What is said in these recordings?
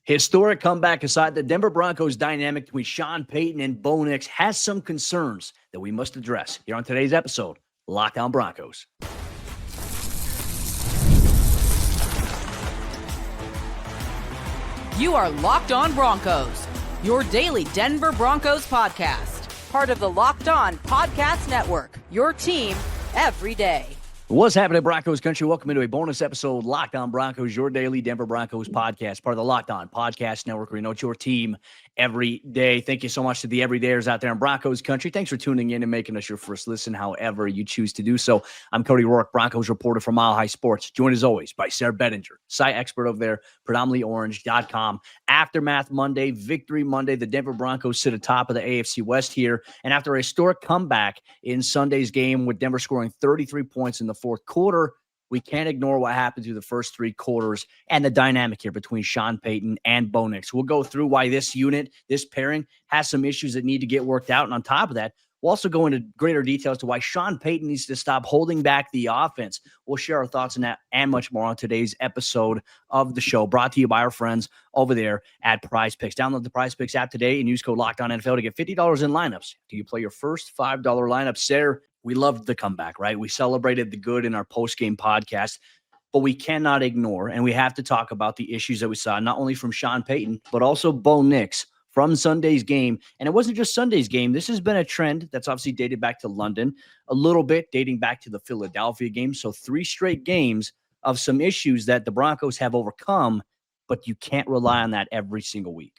Historic comeback aside, the Denver Broncos dynamic between Sean Payton and Bo Nix has some concerns that we must address here on today's episode, Locked On Broncos. You are Locked On Broncos, your daily Denver Broncos podcast. Part of the Locked On Podcast Network, your team every day. What's happening, Broncos Country? Welcome into a bonus episode, Locked On Broncos, your daily Denver Broncos podcast, part of the Locked On Podcast Network. We know it's your team every day. Thank you so much to the everydayers out there in Broncos Country. Thanks for tuning in and making us your first listen, however you choose to do so. I'm Cody Roark, Broncos reporter for Mile High Sports, joined as always by Sayre Bedinger, site expert over there, predominantlyorange.com. Aftermath Monday, Victory Monday, the Denver Broncos sit atop of the AFC West here. And after a historic comeback in Sunday's game with Denver scoring 33 points in the fourth quarter, we can't ignore what happened through the first three quarters and the dynamic here between Sean Payton and Bo Nix. We'll go through why this unit, this pairing, has some issues that need to get worked out. And on top of that, we'll also go into greater details to why Sean Payton needs to stop holding back the offense. We'll share our thoughts on that and much more on today's episode of the show, brought to you by our friends over there at Prize Picks. Download the Prize Picks app today and use code LOCKEDONNFL to get $50 in lineups. Do you play your first $5 lineup? Sayre, we loved the comeback, right? We celebrated the good in our post-game podcast, but we cannot ignore, and we have to talk about the issues that we saw, not only from Sean Payton, but also Bo Nix from Sunday's game. And it wasn't just Sunday's game. This has been a trend that's obviously dated back to London, a little bit dating back to the Philadelphia game. So 3 straight games of some issues that the Broncos have overcome, but you can't rely on that every single week.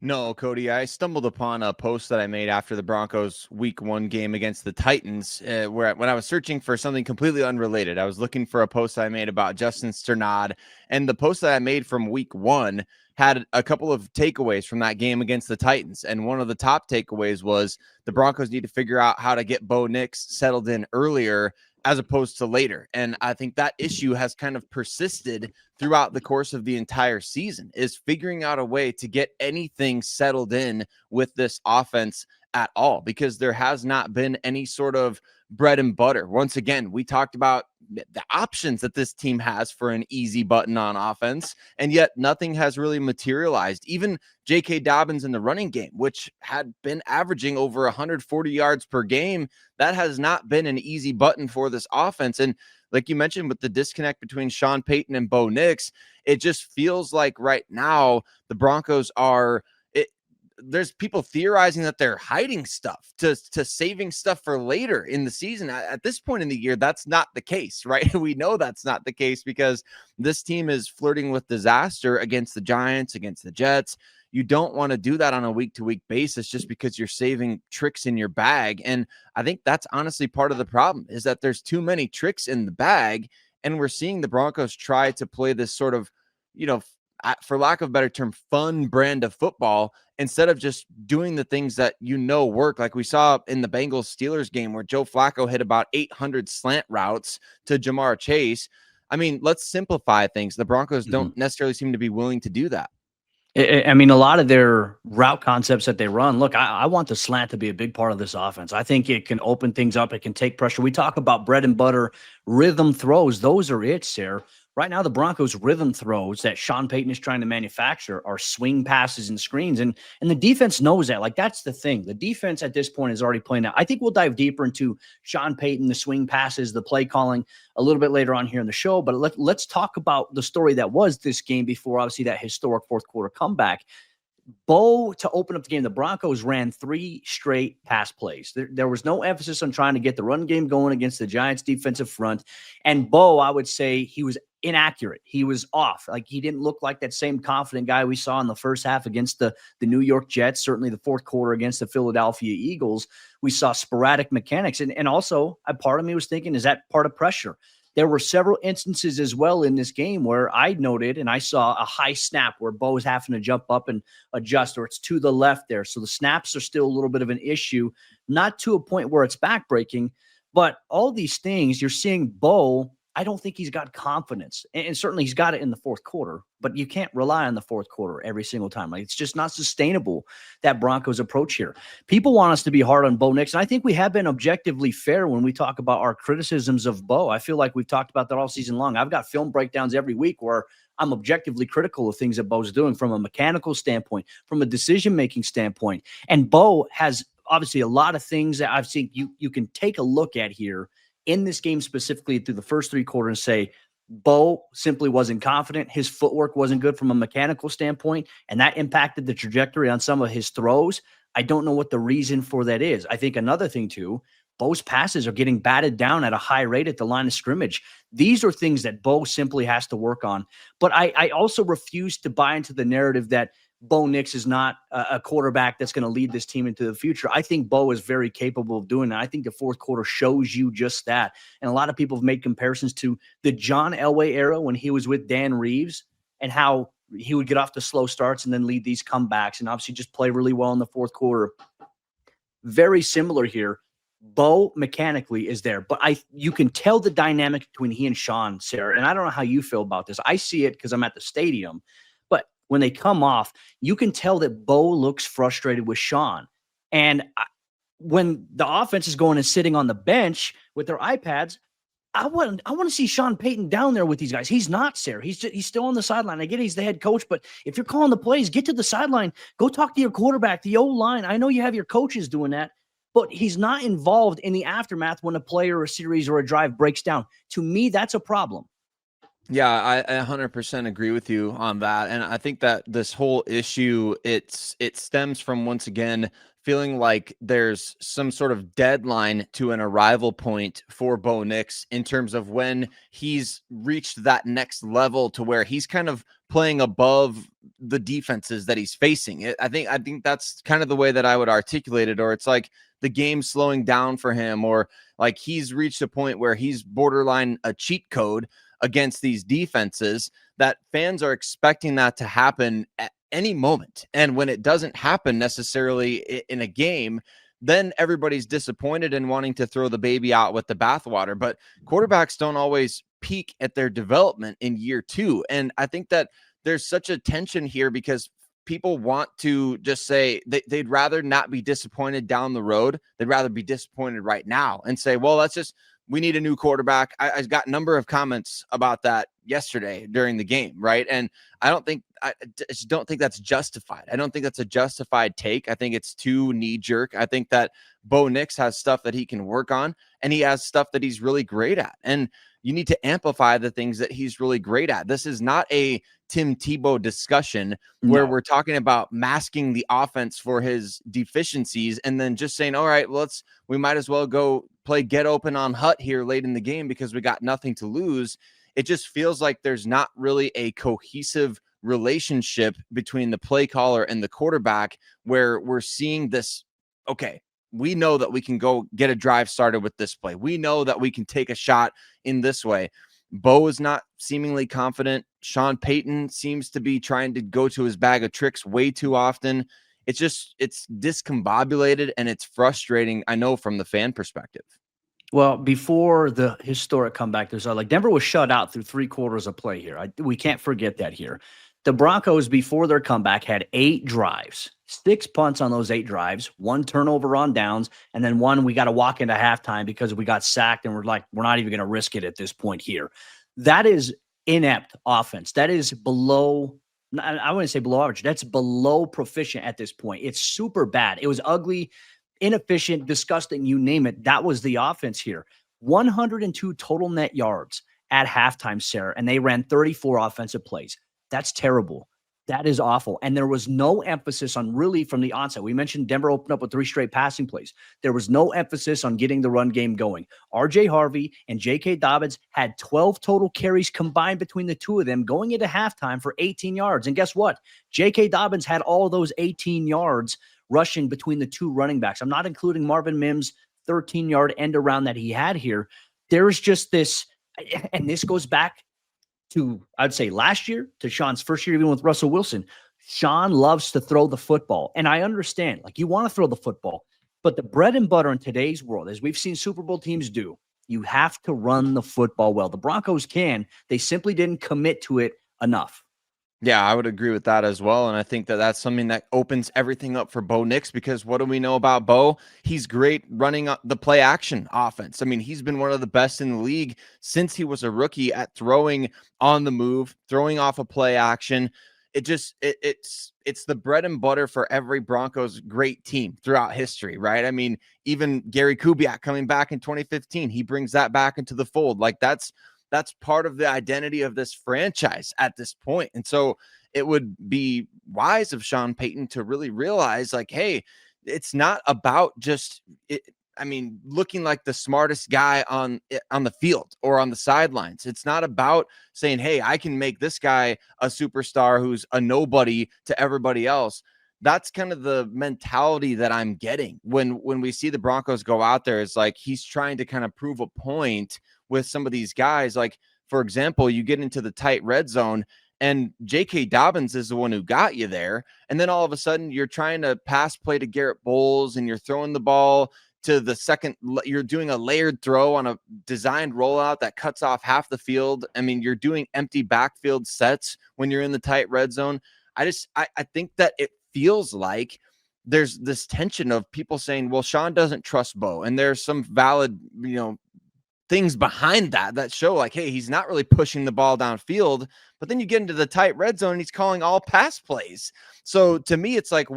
No, Cody, I stumbled upon a post that I made after the Broncos week 1 game against the Titans, where when I was searching for something completely unrelated, I was looking for a post I made about Justin Sternad, and the post that I made from week 1 had a couple of takeaways from that game against the Titans. And one of the top takeaways was the Broncos need to figure out how to get Bo Nix settled in earlier as opposed to later. And I think that issue has kind of persisted throughout the course of the entire season, is figuring out a way to get anything settled in with this offense at all, because there has not been any sort of bread and butter. Once again, we talked about the options that this team has for an easy button on offense, and yet nothing has really materialized. Even J.K. Dobbins in the running game, which had been averaging over 140 yards per game, that has not been an easy button for this offense. And like you mentioned, with the disconnect between Sean Payton and Bo Nix, it just feels like right now the Broncos are there's people theorizing that they're hiding stuff to saving stuff for later in the season. At this point in the year, that's not the case, right? We know that's not the case because this team is flirting with disaster against the Giants, against the Jets. You don't want to do that on a week-to-week basis just because you're saving tricks in your bag. And I think that's honestly part of the problem, is that there's too many tricks in the bag, and we're seeing the Broncos try to play this sort of, for lack of a better term, fun brand of football instead of just doing the things that work. Like we saw in the Bengals-Steelers game where Joe Flacco hit about 800 slant routes to Jamar Chase. I mean, let's simplify things. The Broncos don't necessarily seem to be willing to do that. I mean, a lot of their route concepts that they run, look, I want the slant to be a big part of this offense. I think it can open things up. It can take pressure. We talk about bread and butter rhythm throws. Those are it, Sayre. Right now, the Broncos' rhythm throws that Sean Payton is trying to manufacture are swing passes and screens, and the defense knows that. Like, that's the thing. The defense at this point is already playing out. I think we'll dive deeper into Sean Payton, the swing passes, the play calling a little bit later on here in the show, but let's talk about the story that was this game before, obviously, that historic fourth quarter comeback. Bo, to open up the game, the Broncos ran 3 straight pass plays. There was no emphasis on trying to get the run game going against the Giants' defensive front. And Bo, I would say he was inaccurate. He was off. Like, he didn't look like that same confident guy we saw in the first half against the New York Jets, certainly the fourth quarter against the Philadelphia Eagles. We saw sporadic mechanics. And also, a part of me was thinking, is that part of pressure? There were several instances as well in this game where I noted and I saw a high snap where Bo is having to jump up and adjust, or it's to the left there. So the snaps are still a little bit of an issue, not to a point where it's backbreaking, but all these things you're seeing Bo, I don't think he's got confidence. And certainly he's got it in the fourth quarter, but you can't rely on the fourth quarter every single time. Like, it's just not sustainable, that Broncos approach here. People want us to be hard on Bo Nix, and I think we have been objectively fair when we talk about our criticisms of Bo. I feel like we've talked about that all season long. I've got film breakdowns every week where I'm objectively critical of things that Bo's doing from a mechanical standpoint, from a decision-making standpoint. And Bo has obviously a lot of things that I've seen you can take a look at here in this game specifically through the first three quarters and say, Bo simply wasn't confident. His footwork wasn't good from a mechanical standpoint, and that impacted the trajectory on some of his throws. I don't know what the reason for that is. I think another thing too, Bo's passes are getting batted down at a high rate at the line of scrimmage. These are things that Bo simply has to work on. But I also refuse to buy into the narrative that Bo Nix is not a quarterback that's going to lead this team into the future. I think Bo is very capable of doing that. I think the fourth quarter shows you just that. And a lot of people have made comparisons to the John Elway era when he was with Dan Reeves and how he would get off to slow starts and then lead these comebacks and obviously just play really well in the fourth quarter. Very similar here. Bo mechanically is there, but you can tell the dynamic between he and Sean, Sayre, and I don't know how you feel about this. I see it because I'm at the stadium, but when they come off, you can tell that Bo looks frustrated with Sean. And when the offense is going and sitting on the bench with their iPads, I want to see Sean Payton down there with these guys. He's not, Sayre. He's still on the sideline. I get he's the head coach, but if you're calling the plays, get to the sideline. Go talk to your quarterback, the O-line. I know you have your coaches doing that, but he's not involved in the aftermath when a play or a series or a drive breaks down. To me, that's a problem. Yeah, I 100% agree with you on that. And I think that this whole issue, it stems from, once again, feeling like there's some sort of deadline to an arrival point for Bo Nix in terms of when he's reached that next level to where he's kind of playing above the defenses that he's facing. I think that's kind of the way that I would articulate it, or it's like the game slowing down for him, or like he's reached a point where he's borderline a cheat code against these defenses, that fans are expecting that to happen at any moment. And when it doesn't happen necessarily in a game, then everybody's disappointed and wanting to throw the baby out with the bathwater. But quarterbacks don't always peak at their development in year two. And I think that there's such a tension here because people want to just say they'd rather not be disappointed down the road. They'd rather be disappointed right now and say, well, we need a new quarterback. I got a number of comments about that yesterday during the game, right? And I just don't think that's justified. I don't think that's a justified take. I think it's too knee-jerk. I think that Bo Nix has stuff that he can work on, and he has stuff that he's really great at. And you need to amplify the things that he's really great at. This is not a Tim Tebow discussion where we're talking about masking the offense for his deficiencies and then just saying, all right, well, we might as well go play get open on Hut here late in the game because we got nothing to lose. It just feels like there's not really a cohesive relationship between the play caller and the quarterback where we're seeing this. Okay, we know that we can go get a drive started with this play. We know that we can take a shot in this way. Bo is not seemingly confident. Sean Payton seems to be trying to go to his bag of tricks way too often. It's discombobulated and it's frustrating, I know, from the fan perspective. Well, before the historic comeback, there's like Denver was shut out through three quarters of play here. We can't forget that here. The Broncos, before their comeback, had 8 drives, 6 punts on those 8 drives, 1 turnover on downs, and then 1 we got to walk into halftime because we got sacked and we're not even going to risk it at this point here. That is inept offense. That is below, I wouldn't say below average. That's below proficient at this point. It's super bad. It was ugly, inefficient, disgusting, you name it. That was the offense here. 102 total net yards at halftime, Sayre, and they ran 34 offensive plays. That's terrible. That is awful. And there was no emphasis on really from the onset. We mentioned Denver opened up with 3 straight passing plays. There was no emphasis on getting the run game going. R.J. Harvey and J.K. Dobbins had 12 total carries combined between the two of them going into halftime for 18 yards. And guess what? J.K. Dobbins had all those 18 yards rushing between the two running backs. I'm not including Marvin Mims' 13-yard end around that he had here. There's just this, and this goes back to, I'd say, last year, to Sean's first year, even with Russell Wilson. Sean loves to throw the football. And I understand, like, you want to throw the football, but the bread and butter in today's world, as we've seen Super Bowl teams do, you have to run the football well. The Broncos can. They simply didn't commit to it enough. Yeah, I would agree with that as well. And I think that that's something that opens everything up for Bo Nix, because what do we know about Bo? He's great running the play action offense. I mean, he's been one of the best in the league since he was a rookie at throwing on the move, throwing off a play action. It's the bread and butter for every Broncos great team throughout history, right? I mean, even Gary Kubiak coming back in 2015, he brings that back into the fold. Like that's part of the identity of this franchise at this point. And so it would be wise of Sean Payton to really realize, like, hey, it's not about just looking like the smartest guy on the field or on the sidelines. It's not about saying, hey, I can make this guy a superstar who's a nobody to everybody else. That's kind of the mentality that I'm getting when we see the Broncos go out there. It's like he's trying to kind of prove a point with some of these guys. Like, for example, you get into the tight red zone and J.K. Dobbins is the one who got you there. And then all of a sudden you're trying to pass play to Garrett Bowles and you're throwing the ball to the second. You're doing a layered throw on a designed rollout that cuts off half the field. I mean, you're doing empty backfield sets when you're in the tight red zone. I think that it feels like there's this tension of people saying, well, Sean doesn't trust Bo. And there's some valid, things behind that show like, hey, he's not really pushing the ball downfield. But then you get into the tight red zone and he's calling all pass plays. So to me, it's like,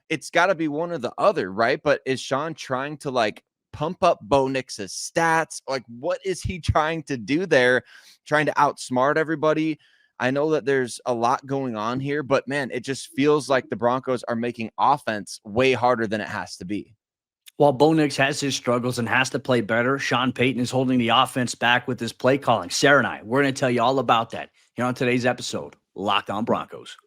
it's got to be one or the other, right? But is Sean trying to like pump up Bo Nix's stats? Like, what is he trying to do there? Trying to outsmart everybody? I know that there's a lot going on here, but man, it just feels like the Broncos are making offense way harder than it has to be. While Bo Nix has his struggles and has to play better, Sean Payton is holding the offense back with his play calling. Sayre and I, we're going to tell you all about that here on today's episode, Locked On Broncos.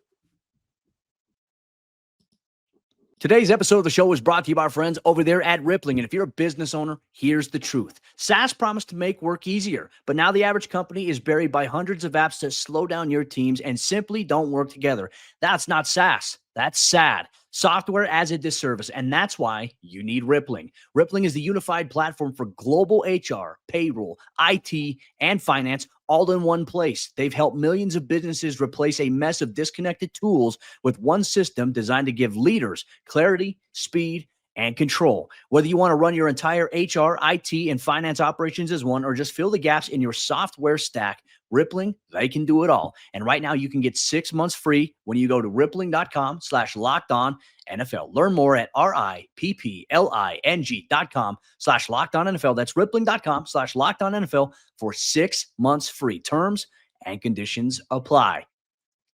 Today's episode of the show is brought to you by our friends over there at Rippling. And if you're a business owner, here's the truth. SaaS promised to make work easier, but now the average company is buried by hundreds of apps that slow down your teams and simply don't work together. That's not SaaS. That's sad. Software as a disservice, and that's why you need Rippling. Rippling is the unified platform for global HR, payroll, IT, and finance all in one place. They've helped millions of businesses replace a mess of disconnected tools with one system designed to give leaders clarity, speed, and control. Whether you want to run your entire HR, IT, and finance operations as one, or just fill the gaps in your software stack, Rippling, they can do it all. And right now you can get 6 months free when you go to rippling.com/lockedon-NFL. Learn more at rippling.com/lockedon-NFL. That's rippling.com/lockedon-NFL for 6 months free. Terms and conditions apply.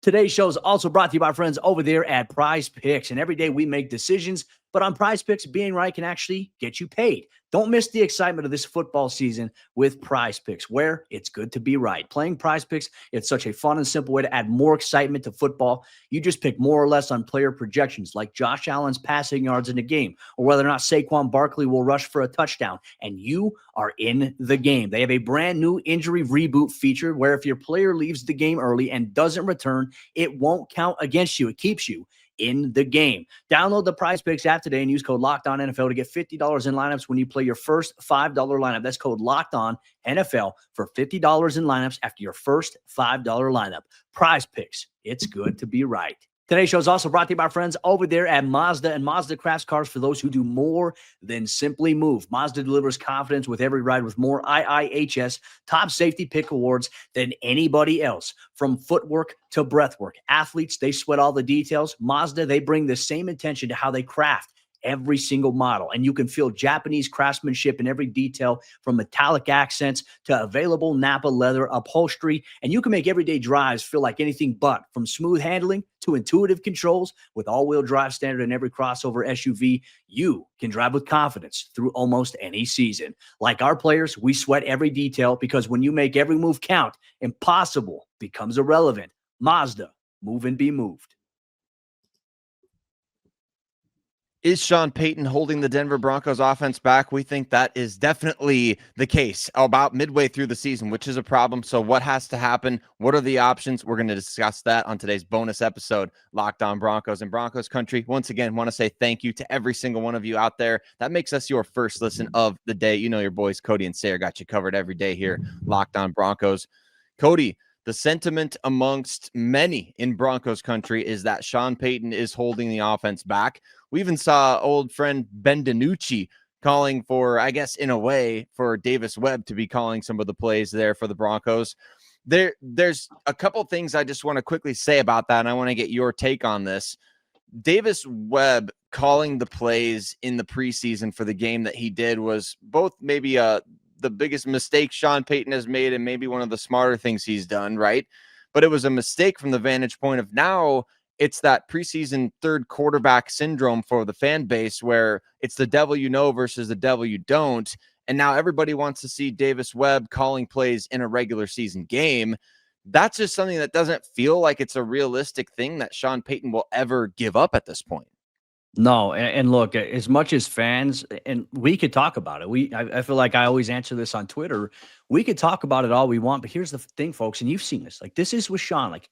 Today's show is also brought to you by our friends over there at Prize Picks. And every day we make decisions, but on Prize Picks, being right can actually get you paid. Don't miss the excitement of this football season with Prize Picks, where it's good to be right. Playing Prize Picks, it's such a fun and simple way to add more excitement to football. You just pick more or less on player projections, like Josh Allen's passing yards in a game, or whether or not Saquon Barkley will rush for a touchdown, and you are in the game. They have a brand new injury reboot feature where if your player leaves the game early and doesn't return, it won't count against you. It keeps you in the game. Download the Prize Picks app today and use code LOCKEDONNFL to get $50 in lineups when you play your first $5 lineup. That's code LOCKEDONNFL for $50 in lineups after your first $5 lineup. Prize Picks. It's good to be right. Today's show is also brought to you by our friends over there at Mazda, and Mazda crafts cars for those who do more than simply move. Mazda delivers confidence with every ride with more IIHS top safety pick awards than anybody else. From footwork to breathwork, athletes, they sweat all the details. Mazda, they bring the same attention to how they craft every single model. And you can feel Japanese craftsmanship in every detail, from metallic accents to available Napa leather upholstery. And you can make everyday drives feel like anything but, from smooth handling to intuitive controls. With all-wheel drive standard in every crossover SUV, you can drive with confidence through almost any season. Like our players, we sweat every detail, because when you make every move count, impossible becomes irrelevant. Mazda, move and be moved. Is Sean Payton holding the Denver Broncos offense back? We think that is definitely the case about midway through the season, which is a problem. So what has to happen? What are the options? We're going to discuss that on today's bonus episode, Locked On Broncos and Broncos Country. Once again, want to say thank you to every single one of you out there. That makes us your first listen of the day. You know, your boys, Cody and Sayre, got you covered every day here, Locked On Broncos. Cody, The sentiment amongst many in Broncos country is that Sean Payton is holding the offense back. We even saw old friend Ben DiNucci calling for, I guess, in a way, for Davis Webb to be calling some of the plays there for the Broncos. There's a couple things I just want to quickly say about that, and I want to get your take on this. Davis Webb calling the plays in the preseason for the game that he did was both maybe the biggest mistake Sean Payton has made and maybe one of the smarter things he's done, right? But it was a mistake from the vantage point of now it's that preseason third quarterback syndrome for the fan base where it's the devil you know versus the devil you don't. And now everybody wants to see Davis Webb calling plays in a regular season game. That's just something that doesn't feel like it's a realistic thing that Sean Payton will ever give up at this point. No, and look, as much as fans, and we could talk about it. I feel like I always answer this on Twitter. We could talk about it all we want, but here's the thing, folks, and you've seen this. Like, this is with Sean. Like,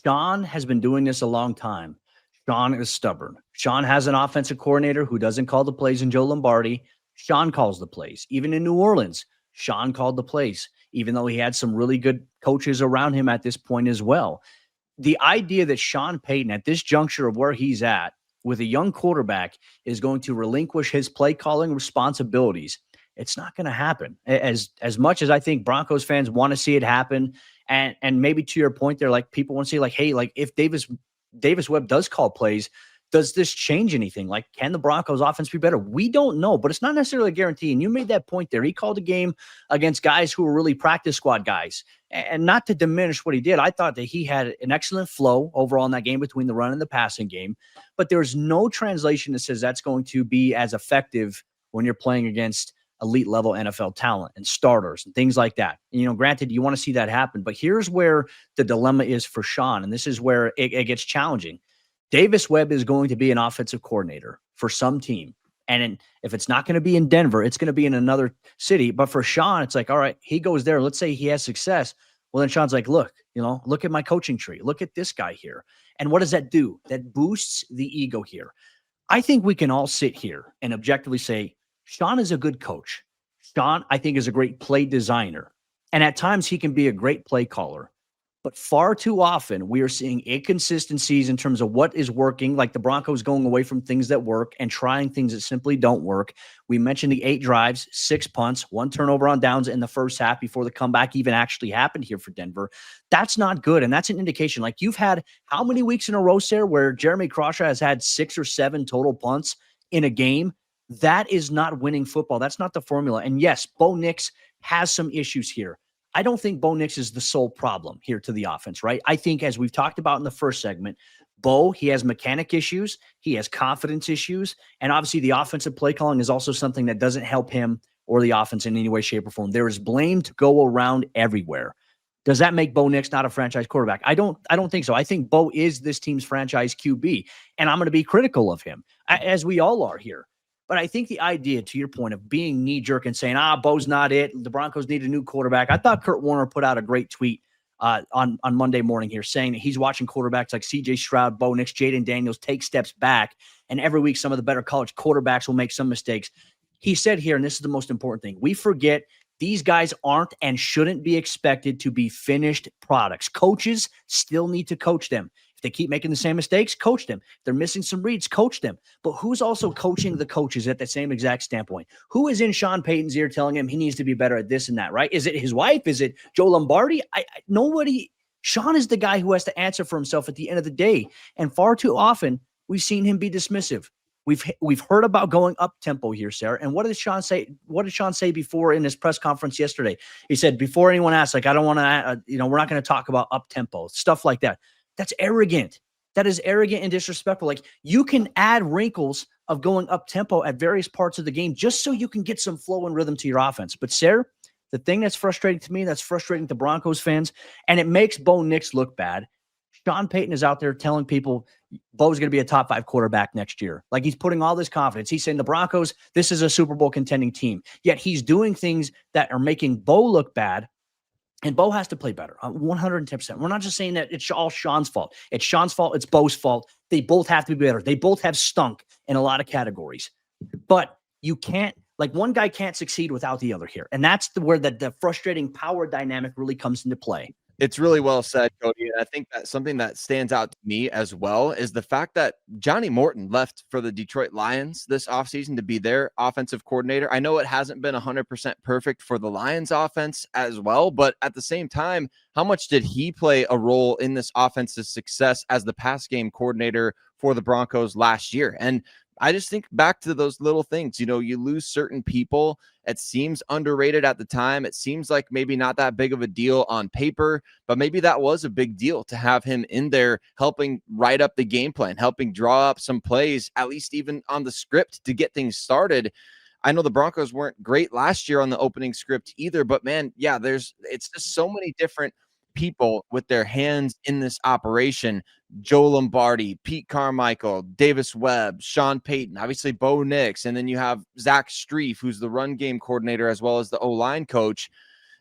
Sean has been doing this a long time. Sean is stubborn. Sean has an offensive coordinator who doesn't call the plays in Joe Lombardi. Sean calls the plays. Even in New Orleans, Sean called the plays, even though he had some really good coaches around him at this point as well. The idea that Sean Payton, at this juncture of where he's at, with a young quarterback, is going to relinquish his play calling responsibilities, it's not going to happen. As much as I think Broncos fans want to see it happen, and maybe to your point there, like, people want to see, like, hey, like, if Davis Webb does call plays, does this change anything? Like, can the Broncos offense be better? We don't know, but it's not necessarily a guarantee. And you made that point there. He called a game against guys who were really practice squad guys. And not to diminish what he did, I thought that he had an excellent flow overall in that game between the run and the passing game. But there's no translation that says that's going to be as effective when you're playing against elite level NFL talent and starters and things like that. And, you know, granted, you want to see that happen, but here's where the dilemma is for Sean. And this is where it gets challenging. Davis Webb is going to be an offensive coordinator for some team. And if it's not going to be in Denver, it's going to be in another city. But for Sean, it's like, all right, he goes there. Let's say he has success. Well, then Sean's like, look at my coaching tree. Look at this guy here. And what does that do? That boosts the ego here. I think we can all sit here and objectively say, Sean is a good coach. Sean, I think, is a great play designer. And at times he can be a great play caller. But far too often, we are seeing inconsistencies in terms of what is working, like the Broncos going away from things that work and trying things that simply don't work. We mentioned the 8 drives, 6 punts, 1 turnover on downs in the first half before the comeback even actually happened here for Denver. That's not good, and that's an indication. Like, you've had how many weeks in a row, Sayre, where Jeremy Crawshaw has had 6 or 7 total punts in a game? That is not winning football. That's not the formula. And yes, Bo Nix has some issues here. I don't think Bo Nix is the sole problem here to the offense, right? I think, as we've talked about in the first segment, he has mechanic issues, he has confidence issues, and obviously the offensive play calling is also something that doesn't help him or the offense in any way, shape, or form. There is blame to go around everywhere. Does that make Bo Nix not a franchise quarterback? I don't think so. I think Bo is this team's franchise QB, and I'm going to be critical of him, as we all are here. But I think the idea, to your point, of being knee-jerk and saying, Bo's not it, the Broncos need a new quarterback. I thought Kurt Warner put out a great tweet on Monday morning here saying that he's watching quarterbacks like C.J. Stroud, Bo Nix, Jaden Daniels take steps back, and every week some of the better college quarterbacks will make some mistakes. He said here, and this is the most important thing, we forget these guys aren't and shouldn't be expected to be finished products. Coaches still need to coach them. They keep making the same mistakes, coach them. If they're missing some reads, coach them. But who's also coaching the coaches at the same exact standpoint? Who is in Sean Payton's ear telling him he needs to be better at this and that, right? Is it his wife? Is it Joe Lombardi? Nobody. Sean is the guy who has to answer for himself at the end of the day. And far too often, we've seen him be dismissive. We've heard about going up tempo here, Sayre. And what did Sean say? What did Sean say before in his press conference yesterday? He said, before anyone asks, like, I don't want to, we're not going to talk about up tempo, stuff like that. That's arrogant. That is arrogant and disrespectful. Like, you can add wrinkles of going up tempo at various parts of the game just so you can get some flow and rhythm to your offense. But Sayre, the thing that's frustrating to me, that's frustrating to Broncos fans, and it makes Bo Nix look bad. Sean Payton is out there telling people Bo's going to be a top 5 quarterback next year. Like, he's putting all this confidence. He's saying the Broncos, this is a Super Bowl contending team. Yet he's doing things that are making Bo look bad. And Bo has to play better, 110%. We're not just saying that it's all Sean's fault. It's Sean's fault. It's Bo's fault. They both have to be better. They both have stunk in a lot of categories. But you can't, like, one guy can't succeed without the other here. And that's where the frustrating power dynamic really comes into play. It's really well said, Cody. And I think that something that stands out to me as well is the fact that Johnny Morton left for the Detroit Lions this offseason to be their offensive coordinator. I know it hasn't been 100% perfect for the Lions offense as well, but at the same time, how much did he play a role in this offense's success as the pass game coordinator for the Broncos last year? And I just think back to those little things. You lose certain people. It seems underrated at the time. It seems like maybe not that big of a deal on paper, but maybe that was a big deal to have him in there helping write up the game plan, helping draw up some plays, at least even on the script to get things started. I know the Broncos weren't great last year on the opening script either, but man, yeah, it's just so many different people with their hands in this operation. Joe Lombardi, Pete Carmichael, Davis Webb, Sean Payton, obviously Bo Nix, and then you have Zach Strief, who's the run game coordinator as well as the O-line coach.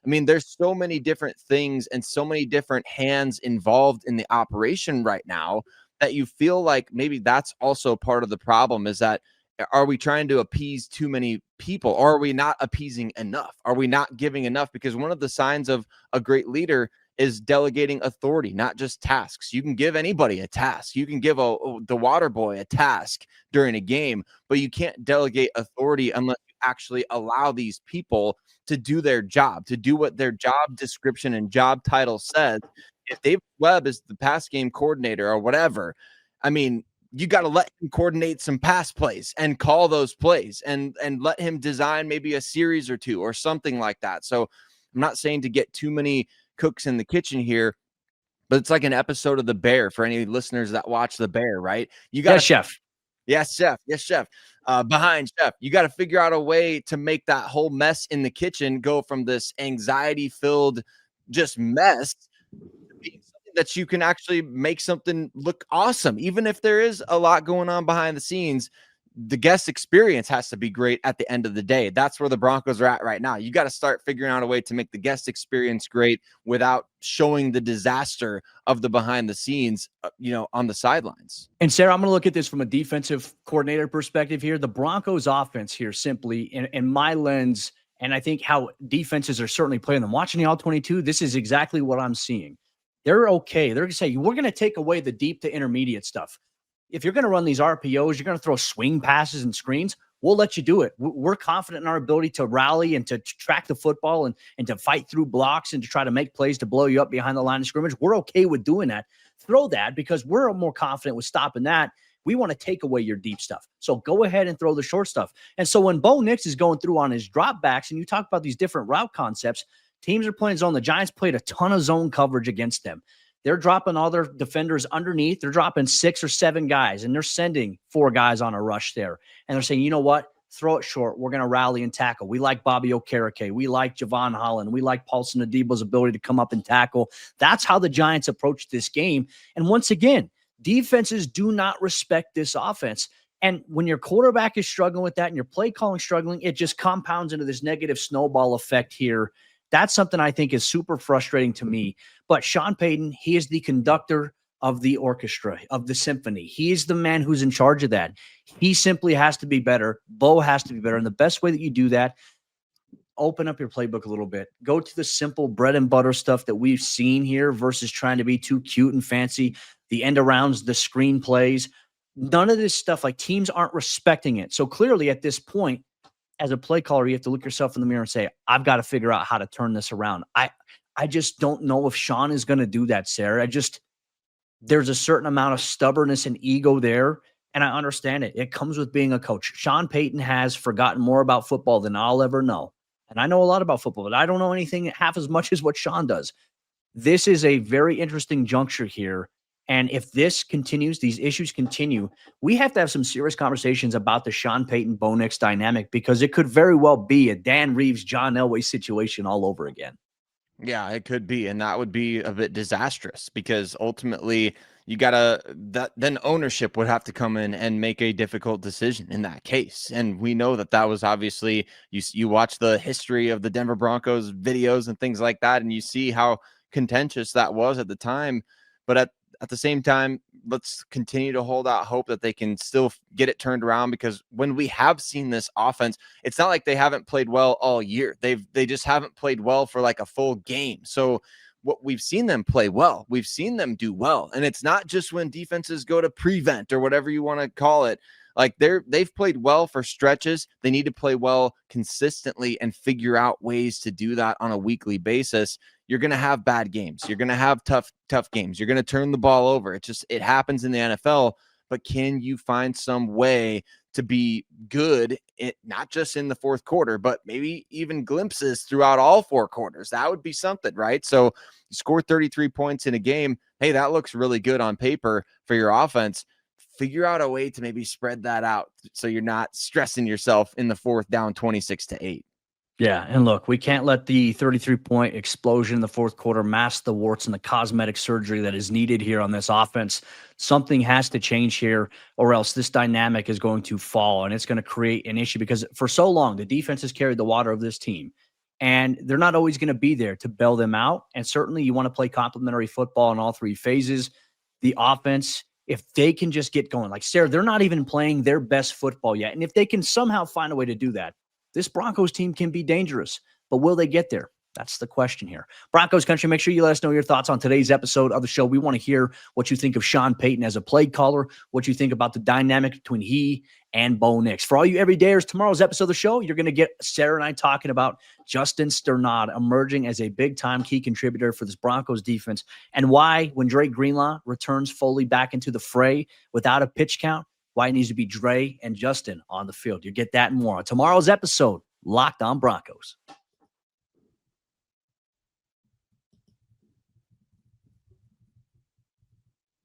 I mean, there's so many different things and so many different hands involved in the operation right now that you feel like maybe that's also part of the problem. Is that, are we trying to appease too many people, or are we not appeasing enough? Are we not giving enough? Because one of the signs of a great leader is delegating authority, not just tasks. You can give anybody a task. You can give the water boy a task during a game, but you can't delegate authority unless you actually allow these people to do their job, to do what their job description and job title says. If David Webb is the pass game coordinator or whatever, I mean, you got to let him coordinate some pass plays and call those plays and let him design maybe a series or two or something like that. So I'm not saying to get too many cooks in the kitchen here, but it's like an episode of The Bear for any listeners that watch The Bear, right? You got Chef. Yes, chef. Yes, chef. Behind chef, you got to figure out a way to make that whole mess in the kitchen go from this anxiety-filled just mess to being something that you can actually make something look awesome. Even if there is a lot going on behind the scenes, the guest experience has to be great at the end of the day. That's where the Broncos are at right now. You got to start figuring out a way to make the guest experience great without showing the disaster of the behind the scenes, on the sidelines. And Sayre, I'm going to look at this from a defensive coordinator perspective here. The Broncos offense here, simply in my lens, and I think how defenses are certainly playing them. Watching the All-22, this is exactly what I'm seeing. They're okay. They're going to say, we're going to take away the deep to intermediate stuff. If you're going to run these RPOs, you're going to throw swing passes and screens, we'll let you do it. We're confident in our ability to rally and to track the football and to fight through blocks and to try to make plays to blow you up behind the line of scrimmage. We're okay with doing that. Throw that because we're more confident with stopping that. We want to take away your deep stuff. So go ahead and throw the short stuff. And so when Bo Nix is going through on his dropbacks and you talk about these different route concepts, teams are playing zone. The Giants played a ton of zone coverage against them. They're dropping all their defenders underneath. They're dropping 6 or 7 guys, and they're sending 4 guys on a rush there. And they're saying, you know what? Throw it short. We're going to rally and tackle. We like Bobby Okereke. We like Javon Holland. We like Paulson Adebo's ability to come up and tackle. That's how the Giants approach this game. And once again, defenses do not respect this offense. And when your quarterback is struggling with that and your play calling struggling, it just compounds into this negative snowball effect here. That's something I think is super frustrating to me. But Sean Payton, he is the conductor of the orchestra, of the symphony. He is the man who's in charge of that. He simply has to be better. Bo has to be better. And the best way that you do that, open up your playbook a little bit. Go to the simple bread and butter stuff that we've seen here versus trying to be too cute and fancy. The end arounds, the screen plays. None of this stuff, like teams aren't respecting it. So clearly at this point, as a play caller, you have to look yourself in the mirror and say, I've got to figure out how to turn this around. I just don't know if Sean is going to do that, Sayre. There's a certain amount of stubbornness and ego there, and I understand it. It comes with being a coach. Sean Payton has forgotten more about football than I'll ever know. And I know a lot about football, but I don't know anything half as much as what Sean does. This is a very interesting juncture here. And if this continues, these issues continue, we have to have some serious conversations about the Sean Payton Bo Nix dynamic, because it could very well be a Dan Reeves, John Elway situation all over again. Yeah, it could be. And that would be a bit disastrous, because ultimately then ownership would have to come in and make a difficult decision in that case. And we know that was obviously, you watch the history of the Denver Broncos videos and things like that, and you see how contentious that was at the time. But at the same time, let's continue to hold out hope that they can still get it turned around, because when we have seen this offense, it's not like they haven't played well all year. They just haven't played well for like a full game. So what we've seen them play well. We've seen them do well. And it's not just when defenses go to prevent or whatever you want to call it. Like they've played well for stretches. They need to play well consistently and figure out ways to do that on a weekly basis. You're going to have bad games. You're going to have tough games. You're going to turn the ball over. It happens in the NFL, but can you find some way to be good, not just in the fourth quarter, but maybe even glimpses throughout all four quarters? That would be something, right? So you score 33 points in a game. Hey, that looks really good on paper for your offense. Figure out a way to maybe spread that out so you're not stressing yourself in the fourth down 26-8. Yeah, and look, we can't let the 33-point explosion in the fourth quarter mask the warts and the cosmetic surgery that is needed here on this offense. Something has to change here, or else this dynamic is going to fall, and it's going to create an issue because for so long, the defense has carried the water of this team, and they're not always going to be there to bail them out, and certainly you want to play complementary football in all three phases. The offense, if they can just get going, like Sayre, they're not even playing their best football yet, and if they can somehow find a way to do that, this Broncos team can be dangerous, but will they get there? That's the question here. Broncos Country, make sure you let us know your thoughts on today's episode of the show. We want to hear what you think of Sean Payton as a play caller, what you think about the dynamic between he and Bo Nix. For all you everydayers, tomorrow's episode of the show, you're going to get Sayre and I talking about Justin Sternad emerging as a big-time key contributor for this Broncos defense and why, when Drake Greenlaw returns fully back into the fray without a pitch count, why it needs to be Dre and Justin on the field. You get that and more on tomorrow's episode, Locked On Broncos.